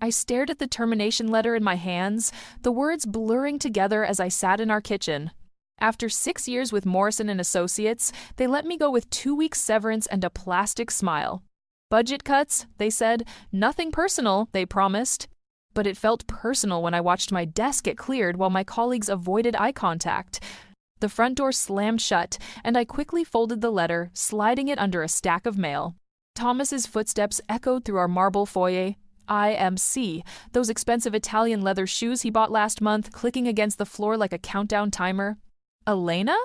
I stared at the termination letter in my hands, the words blurring together as I sat in our kitchen. After 6 years with Morrison and Associates, they let me go with 2 weeks severance and a plastic smile. Budget cuts, they said. Nothing personal, they promised. But it felt personal when I watched my desk get cleared while my colleagues avoided eye contact. The front door slammed shut, and I quickly folded the letter, sliding it under a stack of mail. Thomas's footsteps echoed through our marble foyer. IMC, those expensive Italian leather shoes he bought last month, clicking against the floor like a countdown timer. Elena?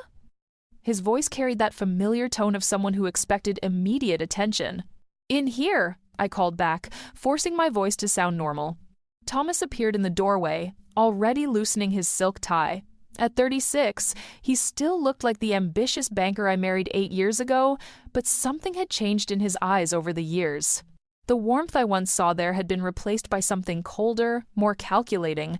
His voice carried that familiar tone of someone who expected immediate attention. In here, I called back, forcing my voice to sound normal. Thomas appeared in the doorway, already loosening his silk tie. At 36, he still looked like the ambitious banker I married 8 years ago, but something had changed in his eyes over the years. The warmth I once saw there had been replaced by something colder, more calculating.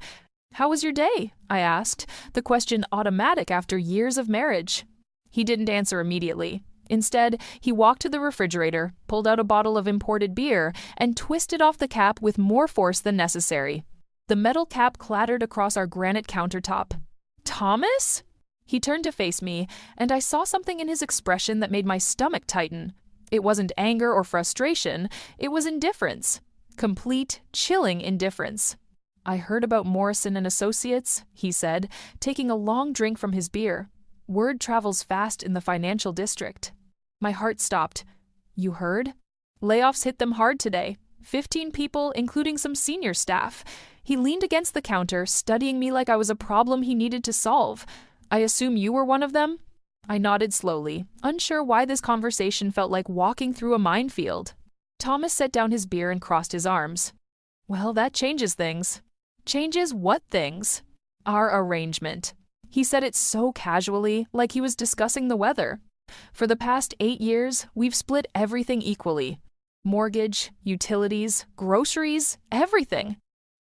"How was your day?" I asked, the question automatic after years of marriage. He didn't answer immediately. Instead, he walked to the refrigerator, pulled out a bottle of imported beer, and twisted off the cap with more force than necessary. The metal cap clattered across our granite countertop. "Thomas?" He turned to face me, and I saw something in his expression that made my stomach tighten. It wasn't anger or frustration, it was indifference. Complete, chilling indifference. "I heard about Morrison and Associates," he said, taking a long drink from his beer. "Word travels fast in the financial district." My heart stopped. "You heard?" "Layoffs hit them hard today. 15 people, including some senior staff." He leaned against the counter, studying me like I was a problem he needed to solve. "I assume you were one of them?" I nodded slowly, unsure why this conversation felt like walking through a minefield. Thomas set down his beer and crossed his arms. "Well, that changes things." "Changes what things?" "Our arrangement." He said it so casually, like he was discussing the weather. "For the past 8 years, we've split everything equally. Mortgage, utilities, groceries, everything.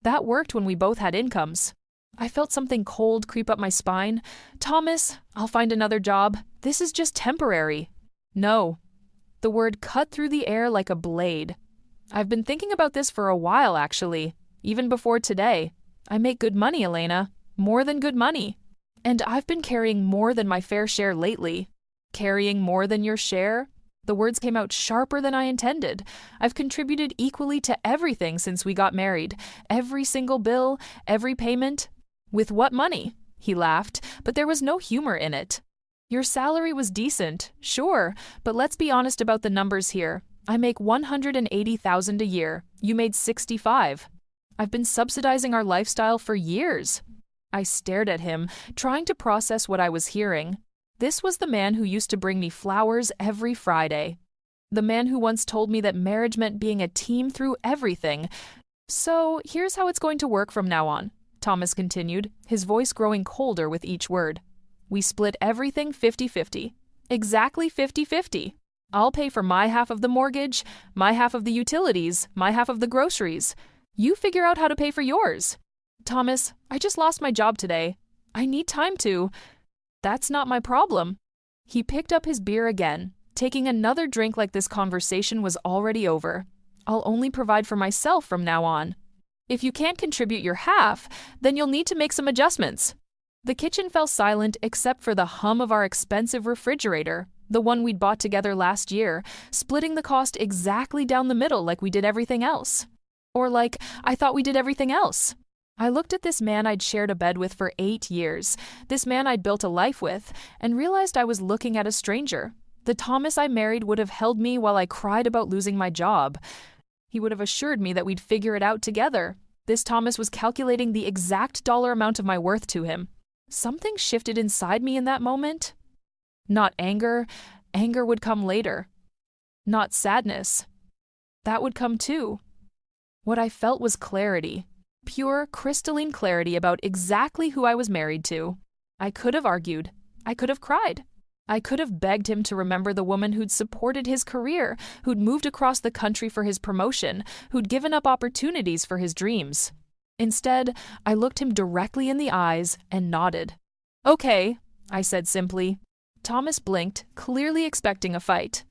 That worked when we both had incomes." I felt something cold creep up my spine. "Thomas, I'll find another job. This is just temporary." "No." The word cut through the air like a blade. "I've been thinking about this for a while, actually. Even before today. I make good money, Elena. More than good money. And I've been carrying more than my fair share lately." "Carrying more than your share?" The words came out sharper than I intended. "I've contributed equally to everything since we got married. Every single bill, every payment." "With what money?" He laughed, but there was no humor in it. "Your salary was decent, sure, but let's be honest about the numbers here. I make $180,000 a year. You made 65. I've been subsidizing our lifestyle for years." I stared at him, trying to process what I was hearing. This was the man who used to bring me flowers every Friday. The man who once told me that marriage meant being a team through everything. "So here's how it's going to work from now on," Thomas continued, his voice growing colder with each word. "We split everything 50-50. Exactly 50-50. I'll pay for my half of the mortgage, my half of the utilities, my half of the groceries. You figure out how to pay for yours." "Thomas, I just lost my job today. I need time to—" "That's not my problem." He picked up his beer again, taking another drink like this conversation was already over. "I'll only provide for myself from now on. If you can't contribute your half, then you'll need to make some adjustments." The kitchen fell silent except for the hum of our expensive refrigerator, the one we'd bought together last year, splitting the cost exactly down the middle like we did everything else. Or like I thought we did everything else. I looked at this man I'd shared a bed with for 8 years, this man I'd built a life with, and realized I was looking at a stranger. The Thomas I married would have held me while I cried about losing my job. He would have assured me that we'd figure it out together. This Thomas was calculating the exact dollar amount of my worth to him. Something shifted inside me in that moment. Not anger. Anger would come later. Not sadness. That would come too. What I felt was clarity. Pure, crystalline clarity about exactly who I was married to. I could have argued. I could have cried. I could have begged him to remember the woman who'd supported his career, who'd moved across the country for his promotion, who'd given up opportunities for his dreams. Instead, I looked him directly in the eyes and nodded. "Okay," I said simply. Thomas blinked, clearly expecting a fight.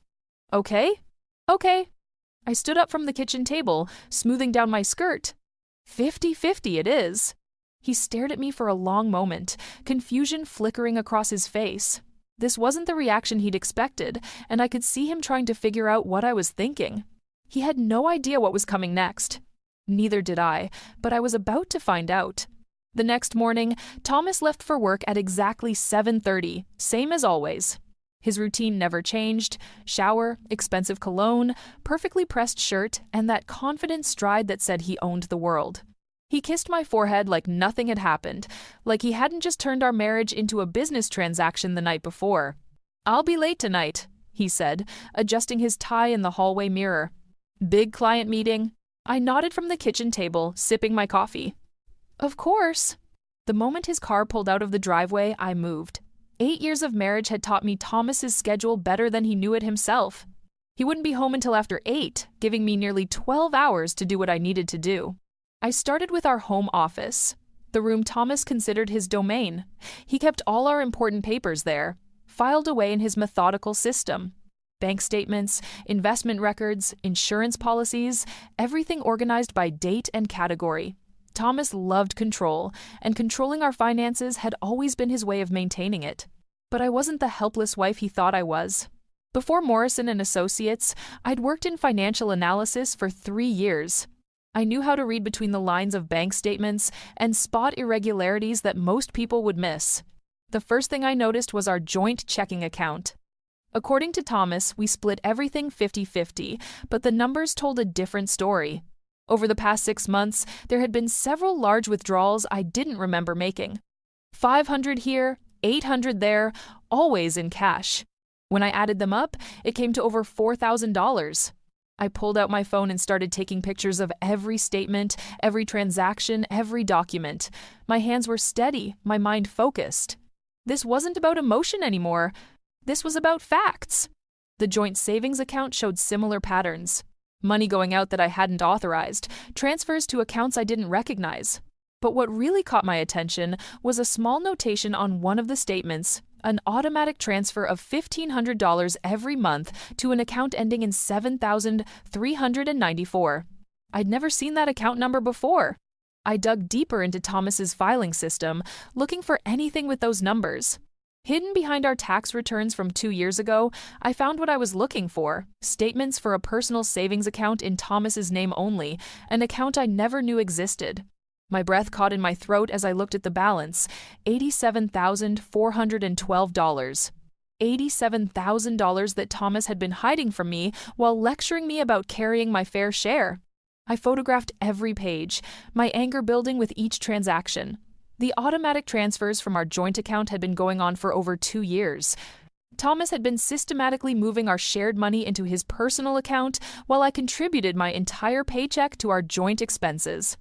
"Okay? Okay." I stood up from the kitchen table, smoothing down my skirt. 50-50 it is. He stared at me for a long moment, confusion flickering across his face. This wasn't the reaction he'd expected, and I could see him trying to figure out what I was thinking. He had no idea what was coming next. Neither did I, but I was about to find out. The next morning, Thomas left for work at exactly 7:30, same as always. His routine never changed: shower, expensive cologne, perfectly pressed shirt, and that confident stride that said he owned the world. He kissed my forehead like nothing had happened, like he hadn't just turned our marriage into a business transaction the night before. "I'll be late tonight," he said, adjusting his tie in the hallway mirror. "Big client meeting?" I nodded from the kitchen table, sipping my coffee. "Of course." The moment his car pulled out of the driveway, I moved. 8 years of marriage had taught me Thomas's schedule better than he knew it himself. He wouldn't be home until after 8, giving me nearly 12 hours to do what I needed to do. I started with our home office, the room Thomas considered his domain. He kept all our important papers there, filed away in his methodical system. Bank statements, investment records, insurance policies, everything organized by date and category. Thomas loved control, and controlling our finances had always been his way of maintaining it. But I wasn't the helpless wife he thought I was. Before Morrison and Associates, I'd worked in financial analysis for 3 years. I knew how to read between the lines of bank statements and spot irregularities that most people would miss. The first thing I noticed was our joint checking account. According to Thomas, we split everything 50-50, but the numbers told a different story. Over the past 6 months, there had been several large withdrawals I didn't remember making. 500 here, 800 there, always in cash. When I added them up, it came to over $4,000. I pulled out my phone and started taking pictures of every statement, every transaction, every document. My hands were steady, my mind focused. This wasn't about emotion anymore. This was about facts. The joint savings account showed similar patterns. Money going out that I hadn't authorized, transfers to accounts I didn't recognize. But what really caught my attention was a small notation on one of the statements: an automatic transfer of $1,500 every month to an account ending in 7,394. I'd never seen that account number before. I dug deeper into Thomas's filing system, looking for anything with those numbers. Hidden behind our tax returns from 2 years ago, I found what I was looking for: statements for a personal savings account in Thomas's name only, an account I never knew existed. My breath caught in my throat as I looked at the balance: $87,412. $87,000 that Thomas had been hiding from me while lecturing me about carrying my fair share. I photographed every page, my anger building with each transaction. The automatic transfers from our joint account had been going on for over 2 years. Thomas had been systematically moving our shared money into his personal account while I contributed my entire paycheck to our joint expenses.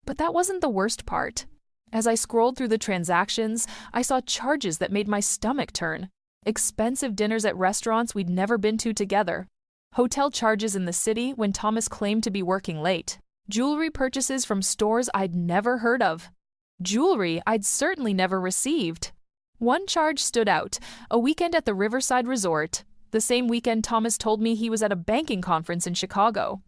But that wasn't the worst part. As I scrolled through the transactions, I saw charges that made my stomach turn. Expensive dinners at restaurants we'd never been to together. Hotel charges in the city when Thomas claimed to be working late. Jewelry purchases from stores I'd never heard of. Jewelry I'd certainly never received. One charge stood out: a weekend at the Riverside Resort, the same weekend Thomas told me he was at a banking conference in Chicago.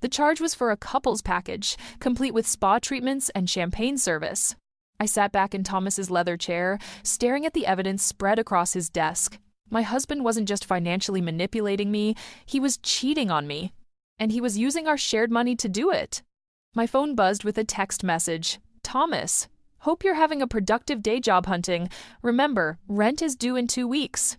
The charge was for a couples package, complete with spa treatments and champagne service. I sat back in Thomas's leather chair, staring at the evidence spread across his desk. My husband wasn't just financially manipulating me, he was cheating on me. And he was using our shared money to do it. My phone buzzed with a text message: "Thomas, hope you're having a productive day job hunting. Remember, rent is due in 2 weeks."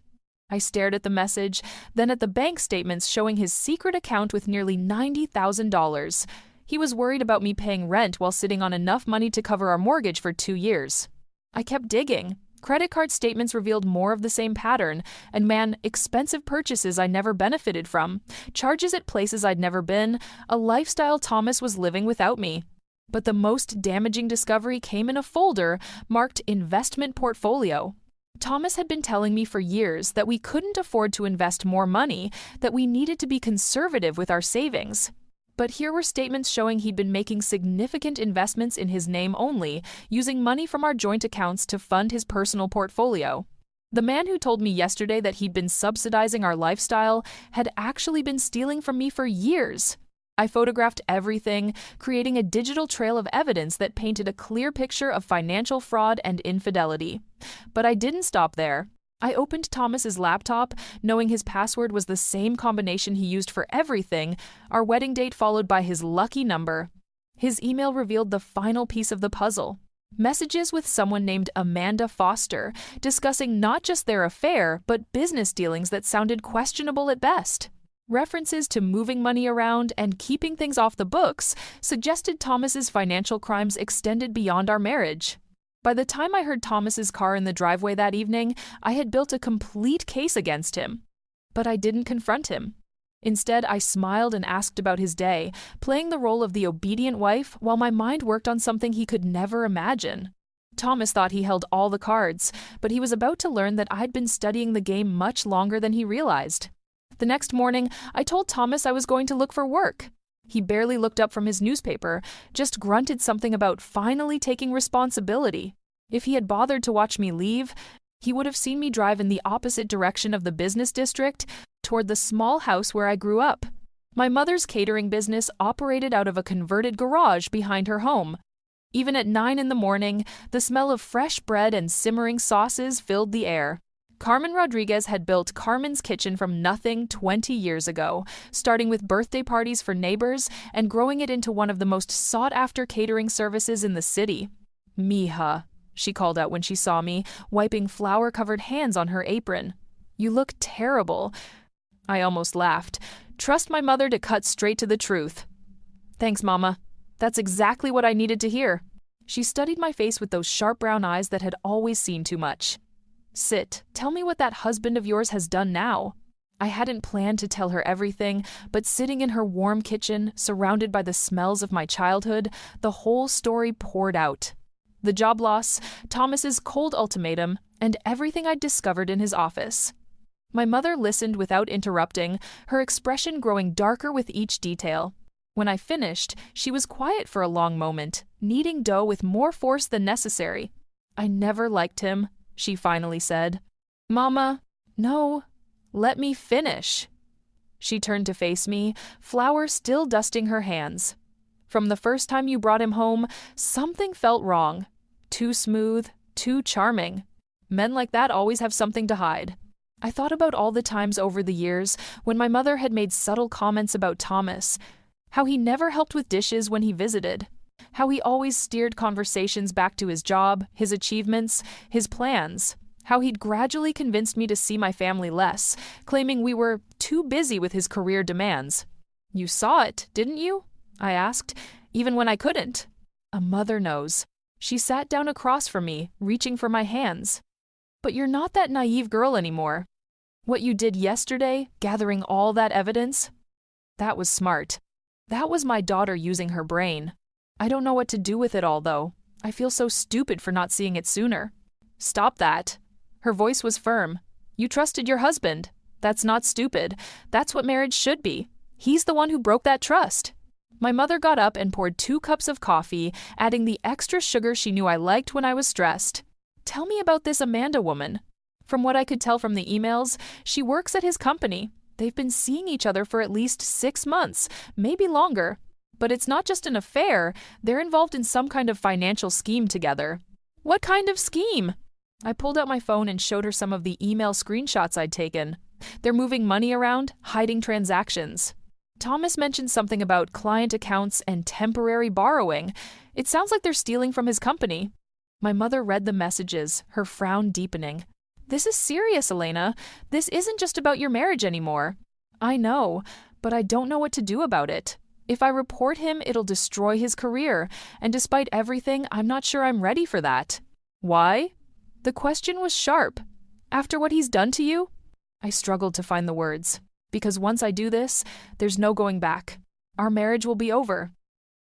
I stared at the message, then at the bank statements showing his secret account with nearly $90,000. He was worried about me paying rent while sitting on enough money to cover our mortgage for 2 years. I kept digging. Credit card statements revealed more of the same pattern, and man, expensive purchases I never benefited from, charges at places I'd never been, a lifestyle Thomas was living without me. But the most damaging discovery came in a folder marked Investment Portfolio. Thomas had been telling me for years that we couldn't afford to invest more money, that we needed to be conservative with our savings. But here were statements showing he'd been making significant investments in his name only, using money from our joint accounts to fund his personal portfolio. The man who told me yesterday that he'd been subsidizing our lifestyle had actually been stealing from me for years. I photographed everything, creating a digital trail of evidence that painted a clear picture of financial fraud and infidelity. But I didn't stop there. I opened Thomas's laptop, knowing his password was the same combination he used for everything, our wedding date followed by his lucky number. His email revealed the final piece of the puzzle. Messages with someone named Amanda Foster, discussing not just their affair, but business dealings that sounded questionable at best. References to moving money around and keeping things off the books suggested Thomas's financial crimes extended beyond our marriage. By the time I heard Thomas's car in the driveway that evening, I had built a complete case against him. But I didn't confront him. Instead, I smiled and asked about his day, playing the role of the obedient wife while my mind worked on something he could never imagine. Thomas thought he held all the cards, but he was about to learn that I'd been studying the game much longer than he realized. The next morning, I told Thomas I was going to look for work. He barely looked up from his newspaper, just grunted something about finally taking responsibility. If he had bothered to watch me leave, he would have seen me drive in the opposite direction of the business district, toward the small house where I grew up. My mother's catering business operated out of a converted garage behind her home. Even at 9 in the morning, the smell of fresh bread and simmering sauces filled the air. Carmen Rodriguez had built Carmen's Kitchen from nothing 20 years ago, starting with birthday parties for neighbors and growing it into one of the most sought-after catering services in the city. "Mija," she called out when she saw me, wiping flour-covered hands on her apron. "You look terrible." I almost laughed. Trust my mother to cut straight to the truth. "Thanks, Mama. That's exactly what I needed to hear." She studied my face with those sharp brown eyes that had always seen too much. "Sit. Tell me what that husband of yours has done now." I hadn't planned to tell her everything, but sitting in her warm kitchen, surrounded by the smells of my childhood, the whole story poured out. The job loss, Thomas's cold ultimatum, and everything I'd discovered in his office. My mother listened without interrupting, her expression growing darker with each detail. When I finished, she was quiet for a long moment, kneading dough with more force than necessary. "I never liked him," she finally said. "Mama, no, let me finish." She turned to face me, flour still dusting her hands. "From the first time you brought him home, something felt wrong. Too smooth, too charming. Men like that always have something to hide." I thought about all the times over the years when my mother had made subtle comments about Thomas, how he never helped with dishes when he visited, how he always steered conversations back to his job, his achievements, his plans, how he'd gradually convinced me to see my family less, claiming we were too busy with his career demands. "You saw it, didn't you?" I asked, even when I couldn't. A mother knows. She sat down across from me, reaching for my hands. "But you're not that naive girl anymore. What you did yesterday, gathering all that evidence, that was smart. That was my daughter using her brain. I don't know what to do with it all, though. I feel so stupid for not seeing it sooner." "Stop that." Her voice was firm. "You trusted your husband. That's not stupid. That's what marriage should be. He's the one who broke that trust." My mother got up and poured 2 cups of coffee, adding the extra sugar she knew I liked when I was stressed. "Tell me about this Amanda woman." From what I could tell from the emails, she works at his company. They've been seeing each other for at least 6 months, maybe longer. But it's not just an affair, they're involved in some kind of financial scheme together. "What kind of scheme?" I pulled out my phone and showed her some of the email screenshots I'd taken. They're moving money around, hiding transactions. Thomas mentioned something about client accounts and temporary borrowing. It sounds like they're stealing from his company. My mother read the messages, her frown deepening. "This is serious, Elena. This isn't just about your marriage anymore." "I know, but I don't know what to do about it. If I report him, it'll destroy his career, and despite everything, I'm not sure I'm ready for that." "Why?" The question was sharp. "After what he's done to you?" I struggled to find the words. "Because once I do this, there's no going back. Our marriage will be over.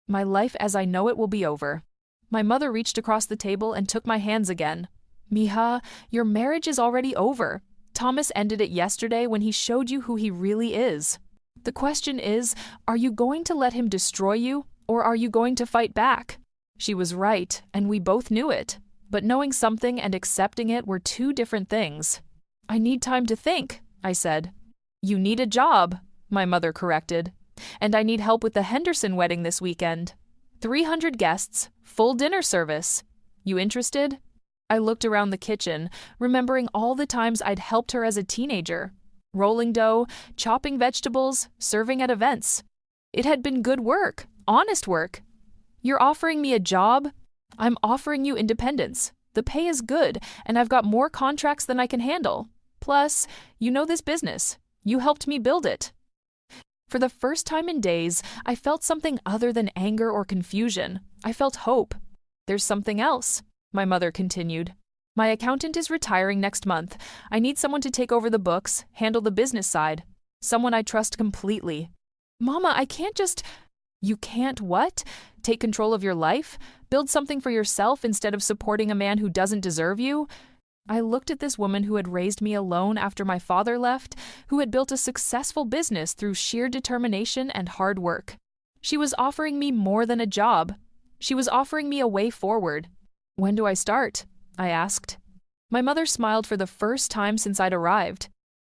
My life as I know it will be over." My mother reached across the table and took my hands again. "Mija, your marriage is already over. Thomas ended it yesterday when he showed you who he really is. The question is, are you going to let him destroy you, or are you going to fight back?" She was right, and we both knew it. But knowing something and accepting it were 2 different things. "I need time to think," I said. "You need a job," my mother corrected. And I need help with the Henderson wedding this weekend. 300 guests, full dinner service. You interested? I looked around the kitchen, remembering all the times I'd helped her as a teenager. Rolling dough, chopping vegetables, serving at events. It had been good work, honest work. You're offering me a job? I'm offering you independence. The pay is good, and I've got more contracts than I can handle. Plus, you know this business. You helped me build it. For the first time in days, I felt something other than anger or confusion. I felt hope. There's something else, my mother continued. My accountant is retiring next month. I need someone to take over the books, handle the business side. Someone I trust completely. Mama, I can't just... You can't what? Take control of your life? Build something for yourself instead of supporting a man who doesn't deserve you? I looked at this woman who had raised me alone after my father left, who had built a successful business through sheer determination and hard work. She was offering me more than a job. She was offering me a way forward. When do I start? I asked. My mother smiled for the first time since I'd arrived.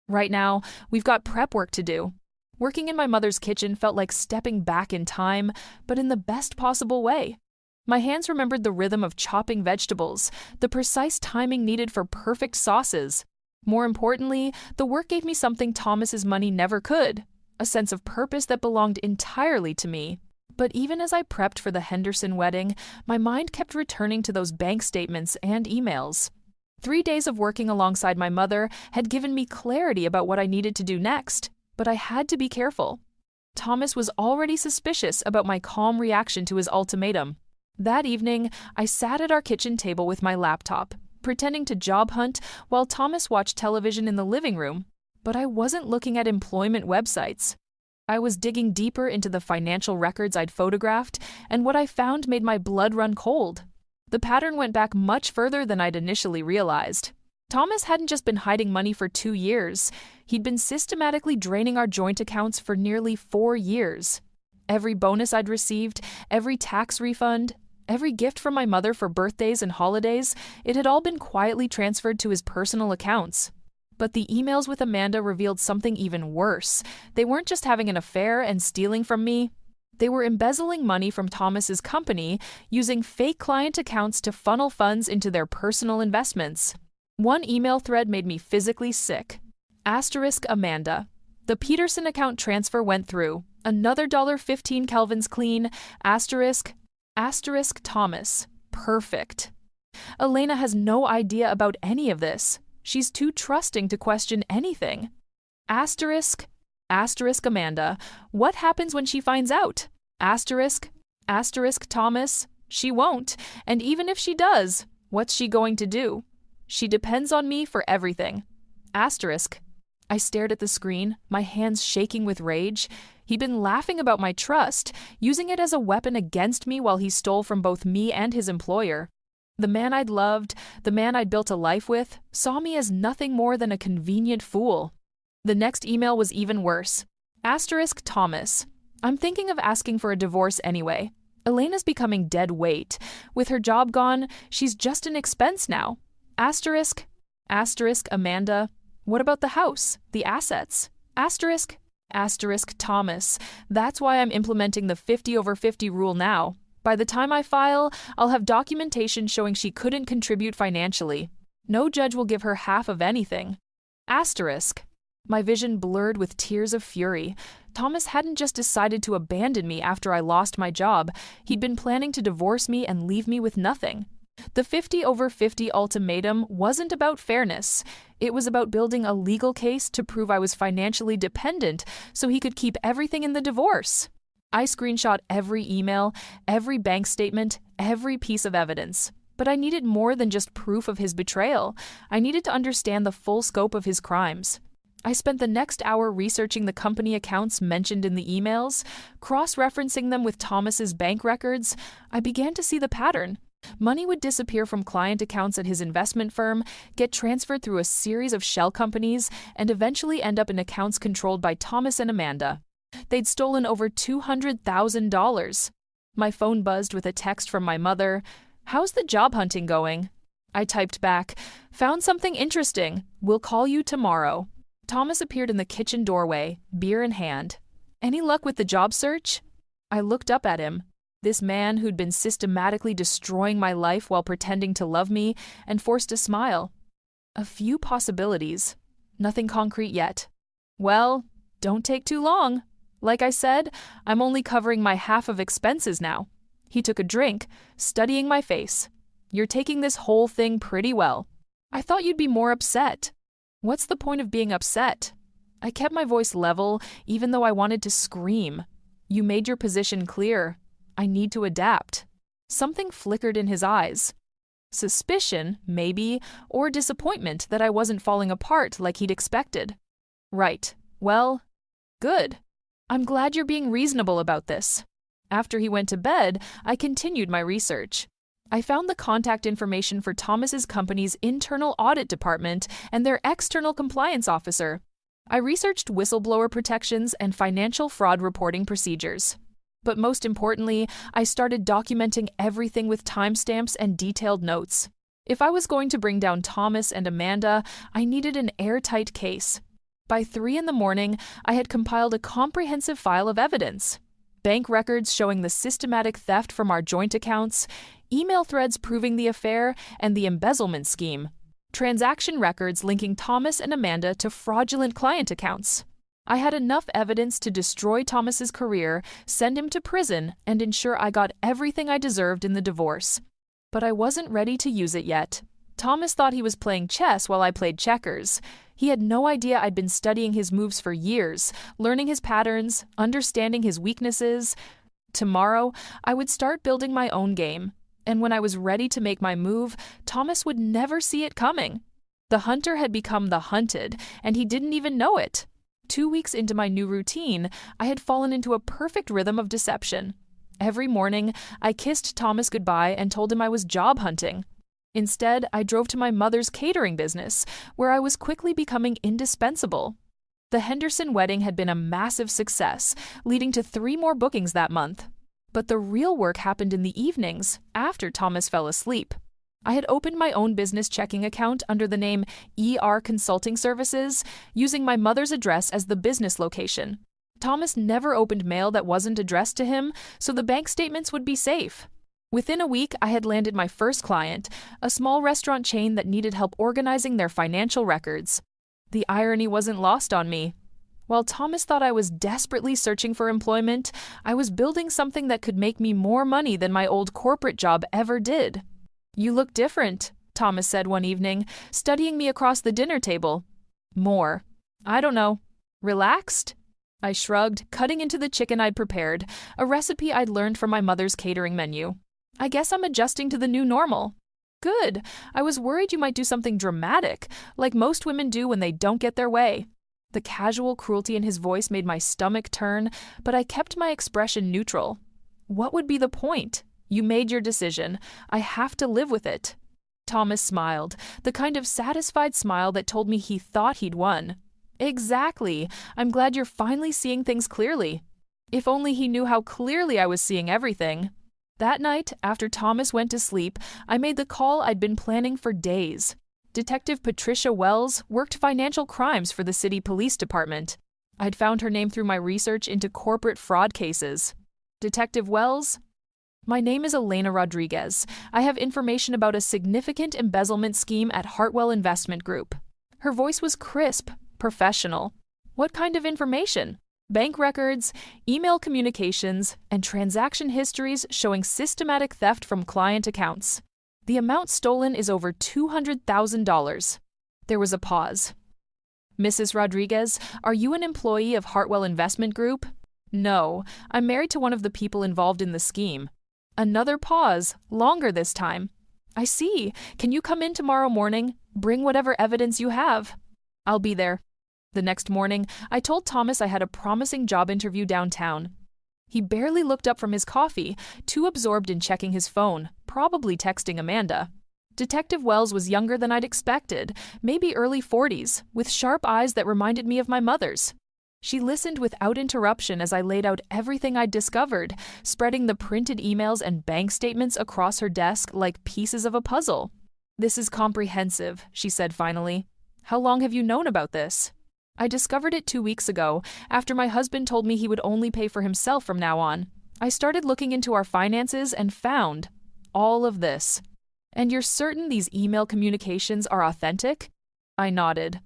Right now, we've got prep work to do. Working in my mother's kitchen felt like stepping back in time, but in the best possible way. My hands remembered the rhythm of chopping vegetables, the precise timing needed for perfect sauces. More importantly, the work gave me something Thomas's money never could, a sense of purpose that belonged entirely to me. But even as I prepped for the Henderson wedding, my mind kept returning to those bank statements and emails. 3 days of working alongside my mother had given me clarity about what I needed to do next, but I had to be careful. Thomas was already suspicious about my calm reaction to his ultimatum. That evening, I sat at our kitchen table with my laptop, pretending to job hunt while Thomas watched television in the living room. But I wasn't looking at employment websites. I was digging deeper into the financial records I'd photographed, and what I found made my blood run cold. The pattern went back much further than I'd initially realized. Thomas hadn't just been hiding money for 2 years. He'd been systematically draining our joint accounts for nearly 4 years. Every bonus I'd received, every tax refund, every gift from my mother for birthdays and holidays, it had all been quietly transferred to his personal accounts. But the emails with Amanda revealed something even worse. They weren't just having an affair and stealing from me. They were embezzling money from Thomas's company, using fake client accounts to funnel funds into their personal investments. One email thread made me physically sick. Asterisk Amanda. The Peterson account transfer went through. Another $15 Kelvins clean. Asterisk Thomas. Perfect. Elena has no idea about any of this. She's too trusting to question anything. Asterisk Amanda. What happens when she finds out? Asterisk Thomas. She won't. And even if she does, what's she going to do? She depends on me for everything. Asterisk. I stared at the screen, my hands shaking with rage. He'd been laughing about my trust, using it as a weapon against me while he stole from both me and his employer. The man I'd loved, the man I'd built a life with, saw me as nothing more than a convenient fool. The next email was even worse. Asterisk Thomas. I'm thinking of asking for a divorce anyway. Elena's becoming dead weight. With her job gone, she's just an expense now. Asterisk Amanda. What about the house, the assets? Asterisk Thomas. That's why I'm implementing the 50/50 rule now. By the time I file, I'll have documentation showing she couldn't contribute financially. No judge will give her half of anything. Asterisk. My vision blurred with tears of fury. Thomas hadn't just decided to abandon me after I lost my job. He'd been planning to divorce me and leave me with nothing. The 50/50 ultimatum wasn't about fairness. It was about building a legal case to prove I was financially dependent so he could keep everything in the divorce. I screenshot every email, every bank statement, every piece of evidence. But I needed more than just proof of his betrayal. I needed to understand the full scope of his crimes. I spent the next hour researching the company accounts mentioned in the emails, cross-referencing them with Thomas's bank records. I began to see the pattern. Money would disappear from client accounts at his investment firm, get transferred through a series of shell companies, and eventually end up in accounts controlled by Thomas and Amanda. They'd stolen over $200,000. My phone buzzed with a text from my mother. How's the job hunting going? I typed back, found something interesting. We'll call you tomorrow. Thomas appeared in the kitchen doorway, beer in hand. Any luck with the job search? I looked up at him, this man who'd been systematically destroying my life while pretending to love me, and forced a smile. A few possibilities. Nothing concrete yet. Well, don't take too long. Like I said, I'm only covering my half of expenses now. He took a drink, studying my face. You're taking this whole thing pretty well. I thought you'd be more upset. What's the point of being upset? I kept my voice level, even though I wanted to scream. You made your position clear. I need to adapt. Something flickered in his eyes. Suspicion, maybe, or disappointment that I wasn't falling apart like he'd expected. Right. Well, good. I'm glad you're being reasonable about this. After he went to bed, I continued my research. I found the contact information for Thomas's company's internal audit department and their external compliance officer. I researched whistleblower protections and financial fraud reporting procedures. But most importantly, I started documenting everything with timestamps and detailed notes. If I was going to bring down Thomas and Amanda, I needed an airtight case. By 3 a.m, I had compiled a comprehensive file of evidence. Bank records showing the systematic theft from our joint accounts, email threads proving the affair and the embezzlement scheme, transaction records linking Thomas and Amanda to fraudulent client accounts. I had enough evidence to destroy Thomas's career, send him to prison, and ensure I got everything I deserved in the divorce. But I wasn't ready to use it yet. Thomas thought he was playing chess while I played checkers. He had no idea I'd been studying his moves for years, learning his patterns, understanding his weaknesses. Tomorrow, I would start building my own game. And when I was ready to make my move, Thomas would never see it coming. The hunter had become the hunted, and he didn't even know it. 2 weeks into my new routine, I had fallen into a perfect rhythm of deception. Every morning, I kissed Thomas goodbye and told him I was job hunting. Instead, I drove to my mother's catering business, where I was quickly becoming indispensable. The Henderson wedding had been a massive success, leading to 3 more bookings that month. But the real work happened in the evenings, after Thomas fell asleep. I had opened my own business checking account under the name ER Consulting Services, using my mother's address as the business location. Thomas never opened mail that wasn't addressed to him, so the bank statements would be safe. Within a week, I had landed my first client, a small restaurant chain that needed help organizing their financial records. The irony wasn't lost on me. While Thomas thought I was desperately searching for employment, I was building something that could make me more money than my old corporate job ever did. You look different, Thomas said one evening, studying me across the dinner table. More. I don't know. Relaxed? I shrugged, cutting into the chicken I'd prepared, a recipe I'd learned from my mother's catering menu. I guess I'm adjusting to the new normal. Good. I was worried you might do something dramatic, like most women do when they don't get their way. The casual cruelty in his voice made my stomach turn, but I kept my expression neutral. What would be the point? You made your decision. I have to live with it. Thomas smiled, the kind of satisfied smile that told me he thought he'd won. Exactly. I'm glad you're finally seeing things clearly. If only he knew how clearly I was seeing everything. That night, after Thomas went to sleep, I made the call I'd been planning for days. Detective Patricia Wells worked financial crimes for the city police department. I'd found her name through my research into corporate fraud cases. Detective Wells? My name is Elena Rodriguez. I have information about a significant embezzlement scheme at Hartwell Investment Group. Her voice was crisp, professional. What kind of information? Bank records, email communications, and transaction histories showing systematic theft from client accounts. The amount stolen is over $200,000. There was a pause. Mrs. Rodriguez, are you an employee of Hartwell Investment Group? No, I'm married to one of the people involved in the scheme. Another pause, longer this time. I see. Can you come in tomorrow morning? Bring whatever evidence you have. I'll be there. The next morning, I told Thomas I had a promising job interview downtown. He barely looked up from his coffee, too absorbed in checking his phone, probably texting Amanda. Detective Wells was younger than I'd expected, maybe early 40s, with sharp eyes that reminded me of my mother's. She listened without interruption as I laid out everything I'd discovered, spreading the printed emails and bank statements across her desk like pieces of a puzzle. This is comprehensive, she said finally. How long have you known about this? I discovered it 2 weeks ago, after my husband told me he would only pay for himself from now on. I started looking into our finances and found all of this. And you're certain these email communications are authentic? I nodded.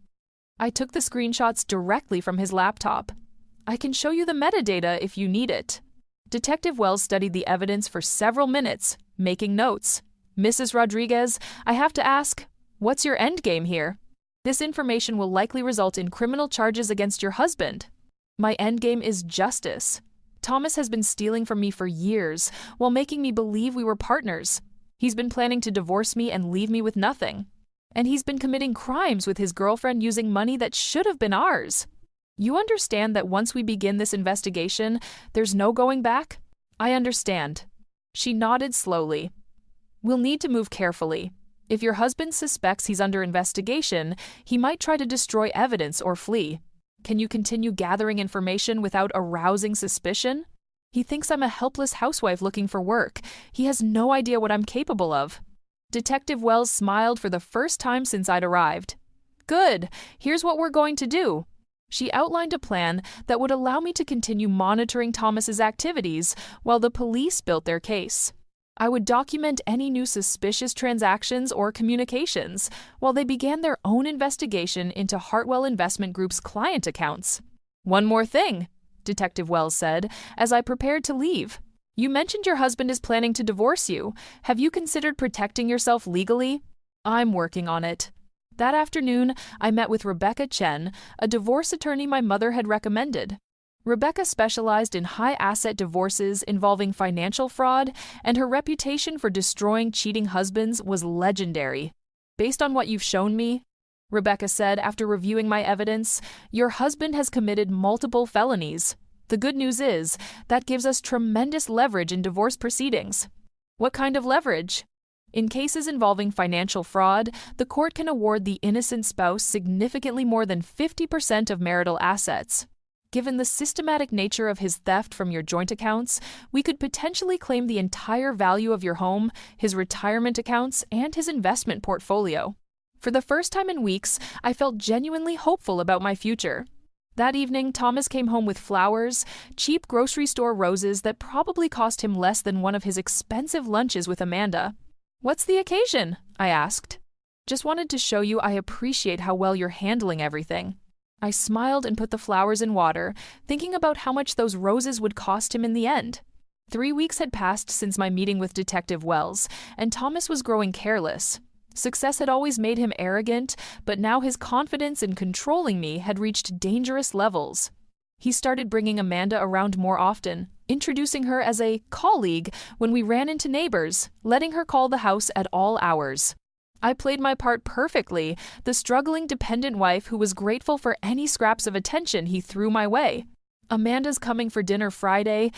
I took the screenshots directly from his laptop. I can show you the metadata if you need it. Detective Wells studied the evidence for several minutes, making notes. Mrs. Rodriguez, I have to ask, what's your endgame here? This information will likely result in criminal charges against your husband. My endgame is justice. Thomas has been stealing from me for years, while making me believe we were partners. He's been planning to divorce me and leave me with nothing. And he's been committing crimes with his girlfriend using money that should have been ours. You understand that once we begin this investigation, there's no going back? I understand. She nodded slowly. We'll need to move carefully. If your husband suspects he's under investigation, he might try to destroy evidence or flee. Can you continue gathering information without arousing suspicion? He thinks I'm a helpless housewife looking for work. He has no idea what I'm capable of. Detective Wells smiled for the first time since I'd arrived. Good. Here's what we're going to do. She outlined a plan that would allow me to continue monitoring Thomas's activities while the police built their case. I would document any new suspicious transactions or communications while they began their own investigation into Hartwell Investment Group's client accounts. One more thing, Detective Wells said, as I prepared to leave. You mentioned your husband is planning to divorce you. Have you considered protecting yourself legally? I'm working on it. That afternoon, I met with Rebecca Chen, a divorce attorney my mother had recommended. Rebecca specialized in high-asset divorces involving financial fraud, and her reputation for destroying cheating husbands was legendary. Based on what you've shown me, Rebecca said after reviewing my evidence, your husband has committed multiple felonies. The good news is, that gives us tremendous leverage in divorce proceedings. What kind of leverage? In cases involving financial fraud, the court can award the innocent spouse significantly more than 50% of marital assets. Given the systematic nature of his theft from your joint accounts, we could potentially claim the entire value of your home, his retirement accounts, and his investment portfolio. For the first time in weeks, I felt genuinely hopeful about my future. That evening, Thomas came home with flowers, cheap grocery store roses that probably cost him less than one of his expensive lunches with Amanda. What's the occasion? I asked. Just wanted to show you I appreciate how well you're handling everything. I smiled and put the flowers in water, thinking about how much those roses would cost him in the end. 3 weeks had passed since my meeting with Detective Wells, and Thomas was growing careless. Success had always made him arrogant, but now his confidence in controlling me had reached dangerous levels. He started bringing Amanda around more often, introducing her as a colleague when we ran into neighbors, letting her call the house at all hours. I played my part perfectly, the struggling dependent wife who was grateful for any scraps of attention he threw my way. Amanda's coming for dinner Friday,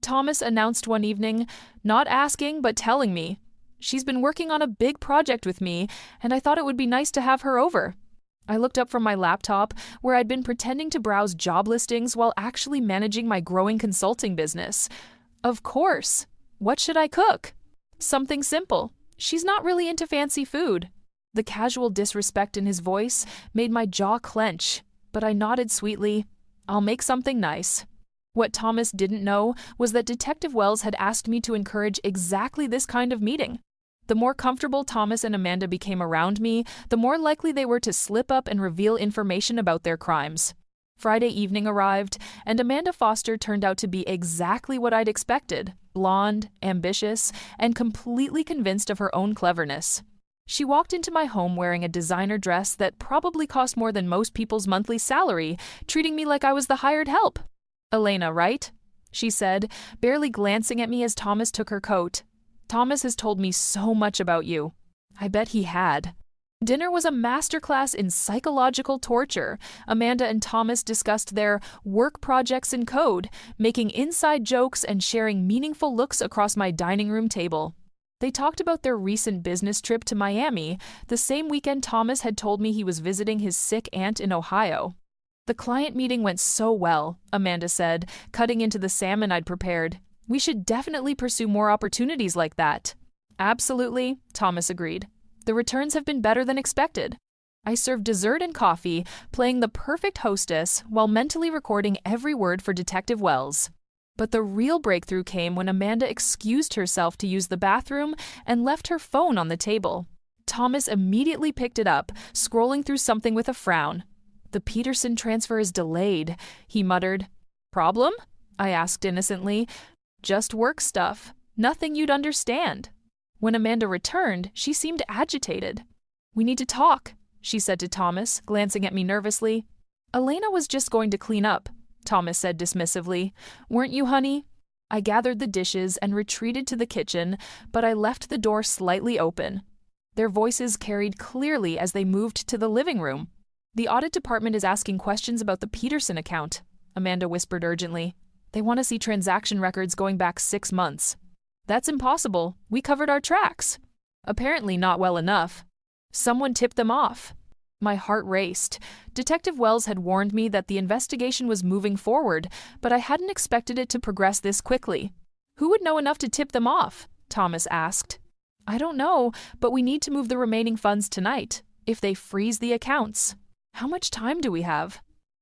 Thomas announced one evening, not asking but telling me. She's been working on a big project with me, and I thought it would be nice to have her over. I looked up from my laptop, where I'd been pretending to browse job listings while actually managing my growing consulting business. Of course. What should I cook? Something simple. She's not really into fancy food. The casual disrespect in his voice made my jaw clench, but I nodded sweetly. I'll make something nice. What Thomas didn't know was that Detective Wells had asked me to encourage exactly this kind of meeting. The more comfortable Thomas and Amanda became around me, the more likely they were to slip up and reveal information about their crimes. Friday evening arrived, and Amanda Foster turned out to be exactly what I'd expected: blonde, ambitious, and completely convinced of her own cleverness. She walked into my home wearing a designer dress that probably cost more than most people's monthly salary, treating me like I was the hired help. "Elena, right?" she said, barely glancing at me as Thomas took her coat. "Thomas has told me so much about you." I bet he had. Dinner was a masterclass in psychological torture. Amanda and Thomas discussed their work projects in code, making inside jokes and sharing meaningful looks across my dining room table. They talked about their recent business trip to Miami, the same weekend Thomas had told me he was visiting his sick aunt in Ohio. "The client meeting went so well," Amanda said, cutting into the salmon I'd prepared. "We should definitely pursue more opportunities like that." "Absolutely," Thomas agreed. "The returns have been better than expected." I served dessert and coffee, playing the perfect hostess while mentally recording every word for Detective Wells. But the real breakthrough came when Amanda excused herself to use the bathroom and left her phone on the table. Thomas immediately picked it up, scrolling through something with a frown. "The Peterson transfer is delayed," he muttered. "Problem?" I asked innocently. "Just work stuff. Nothing you'd understand." When Amanda returned, she seemed agitated. "We need to talk," she said to Thomas, glancing at me nervously. "Elena was just going to clean up," Thomas said dismissively. "Weren't you, honey?" I gathered the dishes and retreated to the kitchen, but I left the door slightly open. Their voices carried clearly as they moved to the living room. "The audit department is asking questions about the Peterson account," Amanda whispered urgently. "They want to see transaction records going back 6 months. "That's impossible. We covered our tracks." "Apparently not well enough." "Someone tipped them off." My heart raced. Detective Wells had warned me that the investigation was moving forward, but I hadn't expected it to progress this quickly. "Who would know enough to tip them off?" Thomas asked. "I don't know, but we need to move the remaining funds tonight, if they freeze the accounts." "How much time do we have?"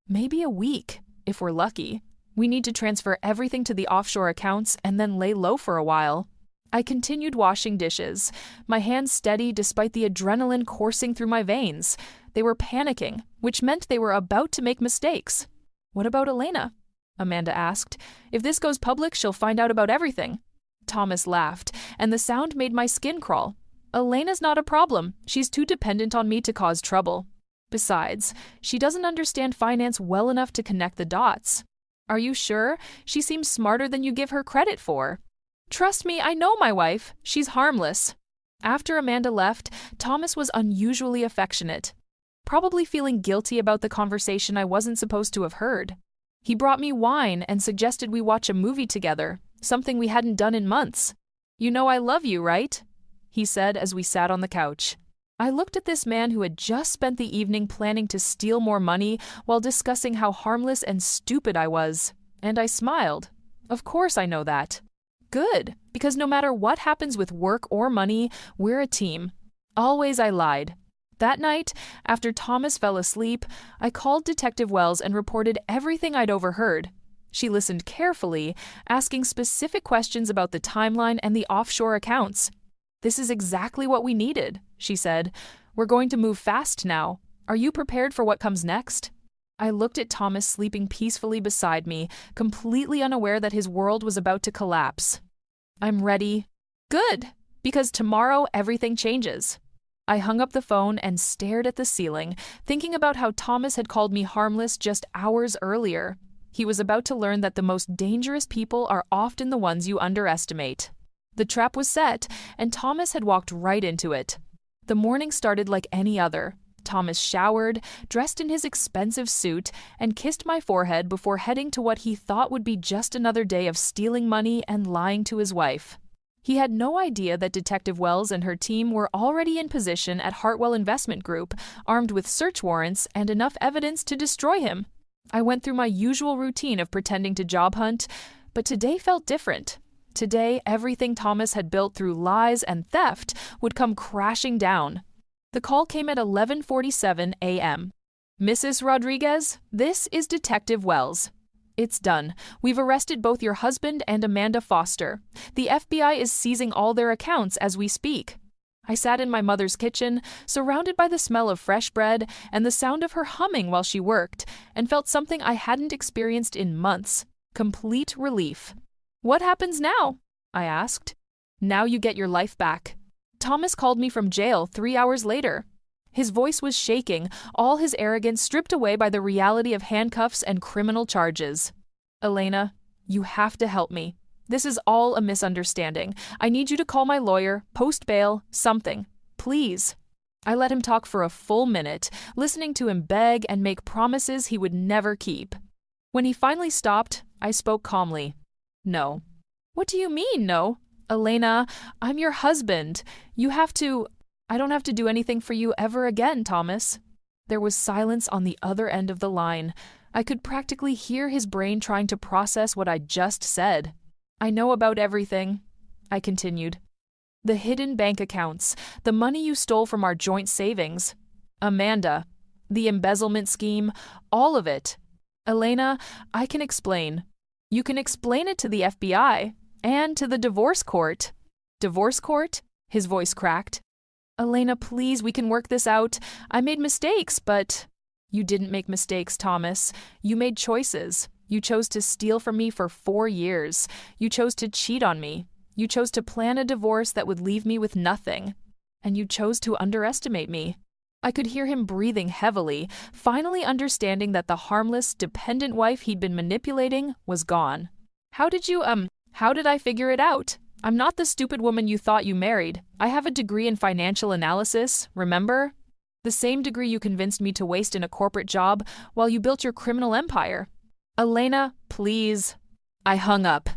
"Maybe a week, if we're lucky. We need to transfer everything to the offshore accounts and then lay low for a while." I continued washing dishes, my hands steady despite the adrenaline coursing through my veins. They were panicking, which meant they were about to make mistakes. "What about Elena?" Amanda asked. "If this goes public, she'll find out about everything." Thomas laughed, and the sound made my skin crawl. "Elena's not a problem. She's too dependent on me to cause trouble. Besides, she doesn't understand finance well enough to connect the dots." "Are you sure? She seems smarter than you give her credit for." "Trust me, I know my wife. She's harmless." After Amanda left, Thomas was unusually affectionate, probably feeling guilty about the conversation I wasn't supposed to have heard. He brought me wine and suggested we watch a movie together, something we hadn't done in months. "You know I love you, right?" he said as we sat on the couch. I looked at this man who had just spent the evening planning to steal more money while discussing how harmless and stupid I was, and I smiled. Of course I know that. Good, because no matter what happens with work or money, we're a team. Always I lied. That night, after Thomas fell asleep, I called Detective Wells and reported everything I'd overheard. She listened carefully, asking specific questions about the timeline and the offshore accounts. "This is exactly what we needed," she said. "We're going to move fast now. Are you prepared for what comes next?" I looked at Thomas sleeping peacefully beside me, completely unaware that his world was about to collapse. "I'm ready." "Good, because tomorrow everything changes." I hung up the phone and stared at the ceiling, thinking about how Thomas had called me harmless just hours earlier. He was about to learn that the most dangerous people are often the ones you underestimate. The trap was set, and Thomas had walked right into it. The morning started like any other. Thomas showered, dressed in his expensive suit, and kissed my forehead before heading to what he thought would be just another day of stealing money and lying to his wife. He had no idea that Detective Wells and her team were already in position at Hartwell Investment Group, armed with search warrants and enough evidence to destroy him. I went through my usual routine of pretending to job hunt, but today felt different. Today, everything Thomas had built through lies and theft would come crashing down. The call came at 11:47 a.m. "Mrs. Rodriguez, this is Detective Wells." "It's done. We've arrested both your husband and Amanda Foster. The FBI is seizing all their accounts as we speak." I sat in my mother's kitchen, surrounded by the smell of fresh bread and the sound of her humming while she worked, and felt something I hadn't experienced in months: complete relief. "What happens now?" I asked. "Now you get your life back." Thomas called me from jail 3 hours later. His voice was shaking, all his arrogance stripped away by the reality of handcuffs and criminal charges. "Elena, you have to help me. This is all a misunderstanding. I need you to call my lawyer, post bail, something. Please." I let him talk for a full minute, listening to him beg and make promises he would never keep. When he finally stopped, I spoke calmly. "No." "What do you mean, no?" "Elena, I'm your husband. I don't have to do anything for you ever again, Thomas." There was silence on the other end of the line. I could practically hear his brain trying to process what I'd just said. "I know about everything," I continued. "The hidden bank accounts, the money you stole from our joint savings. Amanda. The embezzlement scheme, all of it. Elena, I can explain. You can explain it to the FBI and to the divorce court. Divorce court? His voice cracked. Elena, please, we can work this out. I made mistakes, but... You didn't make mistakes, Thomas. You made choices. You chose to steal from me for 4 years. You chose to cheat on me. You chose to plan a divorce that would leave me with nothing. And you chose to underestimate me. I could hear him breathing heavily, finally understanding that the harmless, dependent wife he'd been manipulating was gone. How did I figure it out? I'm not the stupid woman you thought you married. I have a degree in financial analysis, remember? The same degree you convinced me to waste in a corporate job while you built your criminal empire. Elena, please. I hung up.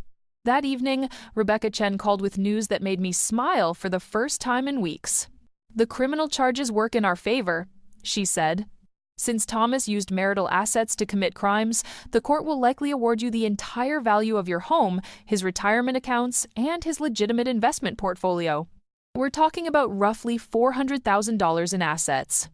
That evening, Rebecca Chen called with news that made me smile for the first time in weeks. The criminal charges work in our favor, she said. Since Thomas used marital assets to commit crimes, the court will likely award you the entire value of your home, his retirement accounts, and his legitimate investment portfolio. We're talking about roughly $400,000 in assets.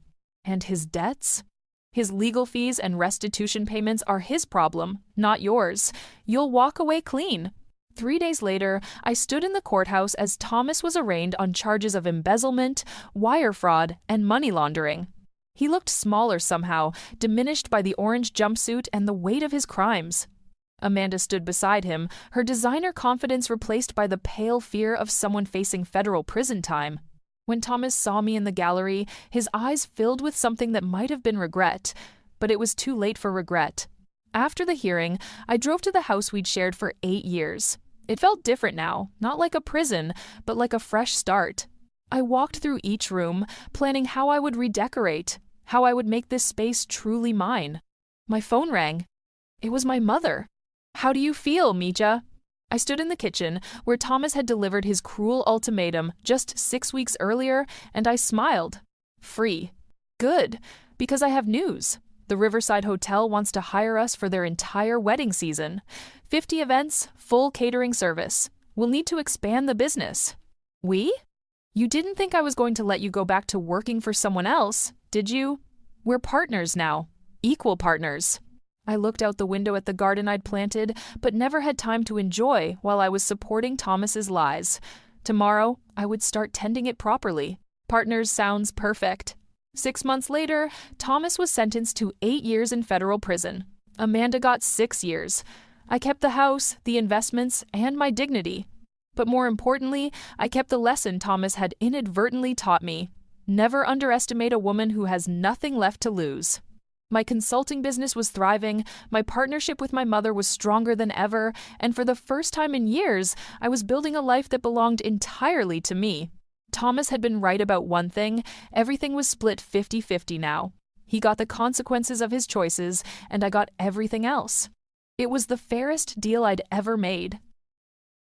And his debts? His legal fees and restitution payments are his problem, not yours. You'll walk away clean. 3 days later, I stood in the courthouse as Thomas was arraigned on charges of embezzlement, wire fraud, and money laundering. He looked smaller somehow, diminished by the orange jumpsuit and the weight of his crimes. Amanda stood beside him, her designer confidence replaced by the pale fear of someone facing federal prison time. When Thomas saw me in the gallery, his eyes filled with something that might have been regret, but it was too late for regret. After the hearing, I drove to the house we'd shared for 8 years. It felt different now, not like a prison, but like a fresh start. I walked through each room, planning how I would redecorate, how I would make this space truly mine. My phone rang. It was my mother. How do you feel, Mija? I stood in the kitchen, where Thomas had delivered his cruel ultimatum just 6 weeks earlier, and I smiled. Free. Good, because I have news. The Riverside Hotel wants to hire us for their entire wedding season. 50 events, full catering service. We'll need to expand the business. We? You didn't think I was going to let you go back to working for someone else, did you? We're partners now. Equal partners. I looked out the window at the garden I'd planted, but never had time to enjoy while I was supporting Thomas's lies. Tomorrow, I would start tending it properly. Partners sounds perfect. 6 months later, Thomas was sentenced to 8 years in federal prison. Amanda got 6 years. I kept the house, the investments, and my dignity. But more importantly, I kept the lesson Thomas had inadvertently taught me. Never underestimate a woman who has nothing left to lose. My consulting business was thriving, my partnership with my mother was stronger than ever, and for the first time in years, I was building a life that belonged entirely to me. Thomas had been right about one thing, everything was split 50-50 now. He got the consequences of his choices, and I got everything else. It was the fairest deal I'd ever made.